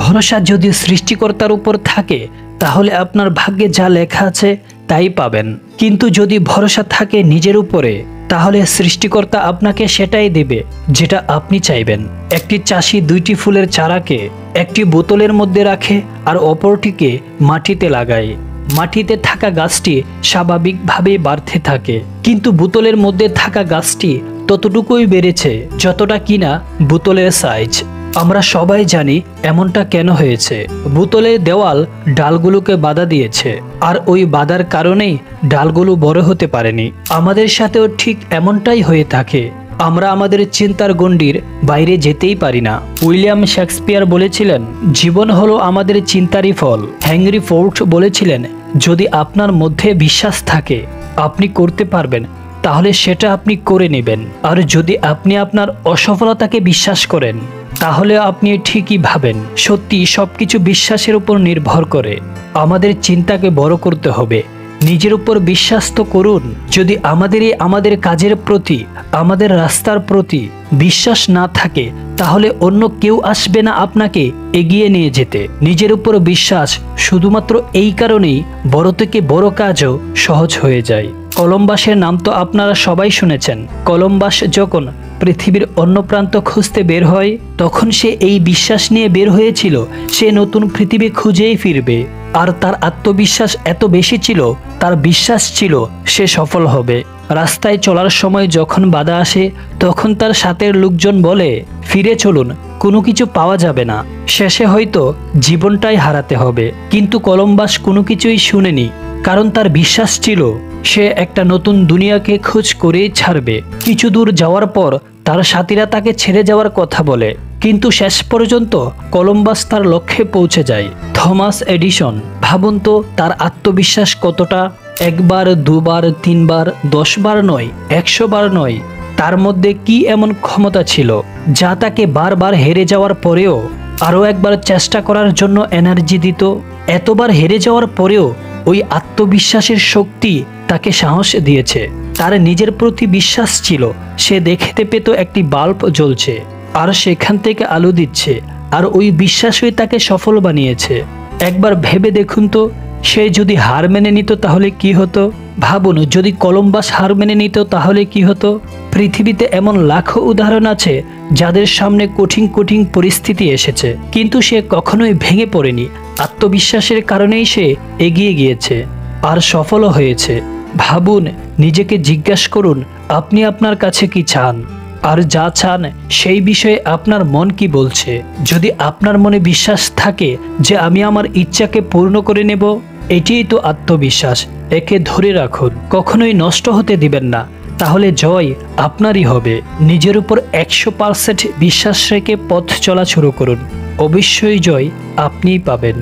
ভরসা যদি সৃষ্টিকর্তার উপর থাকে তাহলে আপনার ভাগ্যে যা লেখা আছে তাই পাবেন, কিন্তু যদি ভরসা থাকে নিজের উপরে তাহলে সৃষ্টিকর্তা আপনাকে সেটাই দেবে যেটা আপনি চাইবেন। একটি চাষি দুইটি ফুলের চারাকে একটি বোতলের মধ্যে রাখে আর অপরটিকে মাটিতে লাগায়। মাটিতে থাকা গাছটি স্বাভাবিকভাবেই বাড়তে থাকে, কিন্তু বোতলের মধ্যে থাকা গাছটি ততটুকুই বেড়েছে যতটা কিনা বোতলের সাইজ। আমরা সবাই জানি এমনটা কেন হয়েছে। বোতলের দেওয়াল ডালগুলোকে বাধা দিয়েছে, আর ওই বাধার কারণেই ডালগুলো বড় হতে পারেনি। আমাদের সাথেও ঠিক এমনটাই হয়ে থাকে। আমরা আমাদের চিন্তার গণ্ডির বাইরে যেতেই পারি না। উইলিয়াম শেক্সপিয়ার বলেছিলেন, জীবন হলো আমাদের চিন্তারই ফল। হেনরি ফোর্ড বলেছিলেন, যদি আপনার মধ্যে বিশ্বাস থাকে আপনি করতে পারবেন, তাহলে সেটা আপনি করে নেবেন। আর যদি আপনি আপনার অসফলতাকে বিশ্বাস করেন তাহলে আপনি ঠিকই ভাবেন। সত্যি সবকিছু বিশ্বাসের উপর নির্ভর করে। আমাদের চিন্তাকে বড় করতে হবে, নিজের উপর বিশ্বাস তো করুন। যদি আমাদের কাজের প্রতি, আমাদের রাস্তার প্রতি বিশ্বাস না থাকে তাহলে অন্য কেউ আসবে না আপনাকে এগিয়ে নিয়ে যেতে। নিজের উপর বিশ্বাস শুধুমাত্র এই কারণেই বড় থেকে বড় কাজও সহজ হয়ে যায়। কলম্বাসের নাম তো আপনারা সবাই শুনেছেন। কলম্বাস যখন পৃথিবীর অন্য প্রান্ত খুঁজতে বের হয় তখন সে এই বিশ্বাস নিয়ে বের হয়েছিল সে নতুন পৃথিবী খুঁজেই ফিরবে। আর তার আত্মবিশ্বাস এত বেশি ছিল, তার বিশ্বাস ছিল সে সফল হবে। রাস্তায় চলার সময় যখন বাধা আসে তখন তার সাথের লোকজন বলে, ফিরে চলুন, কোনো কিছু পাওয়া যাবে না, শেষে হয়তো জীবনটাই হারাতে হবে। কিন্তু কলম্বাস কোনো কিছুই শুনেনি, কারণ তার বিশ্বাস ছিল সে একটা নতুন দুনিয়াকে খোঁজ করেই ছাড়বে। কিছু দূর যাওয়ার পর তার সাথীরা তাকে ছেড়ে যাওয়ার কথা বলে, কিন্তু শেষ পর্যন্ত কলম্বাস তার লক্ষ্যে পৌঁছে যায়। থমাস এডিসন, ভাবুন তো তার আত্মবিশ্বাস কতটা! একবার, দুবার, তিনবার, 10 বার নয়, 100 বার নয়, তার মধ্যে কি এমন ক্ষমতা ছিল যা তাকে বারবার হেরে যাওয়ার পরেও আরও একবার চেষ্টা করার জন্য এনার্জি দিত। এতবার হেরে যাওয়ার পরেও ওই আত্মবিশ্বাসের শক্তি তাকে সাহস দিয়েছে। তার নিজের প্রতি বিশ্বাস ছিল, সে দেখতে পেত একটি বাল্ব জ্বলছে আর সেখান থেকে আলো দিচ্ছে, আর ওই বিশ্বাসই তাকে সফল বানিয়েছে। একবার ভেবে দেখুন তো, সে যদি হার মেনে নিত তাহলে কি হতো? ভাবুন, যদি কলম্বাস হার মেনে নিত তাহলে কি হতো? পৃথিবীতে এমন লাখো উদাহরণ আছে যাদের সামনে কঠিন কঠিন পরিস্থিতি এসেছে, কিন্তু সে কখনোই ভেঙে পড়েনি। আত্মবিশ্বাসের কারণেই সে এগিয়ে গিয়েছে আর সফলও হয়েছে। ভাবুন, নিজেকে জিজ্ঞাসা করুন, আপনি আপনার কাছে কি চান, আর যা চান সেই বিষয়ে আপনার মন কি বলছে। যদি আপনার মনে বিশ্বাস থাকে যে আমি আমার ইচ্ছাকে পূর্ণ করে নেব, এটিই তো আত্মবিশ্বাস। একে ধরে রাখুন, কখনোই নষ্ট হতে দিবেন না, তাহলে জয় আপনারই হবে। নিজের উপর 100% বিশ্বাস রেখে পথ চলা শুরু করুন, অবশ্যই জয় আপনিই পাবেন।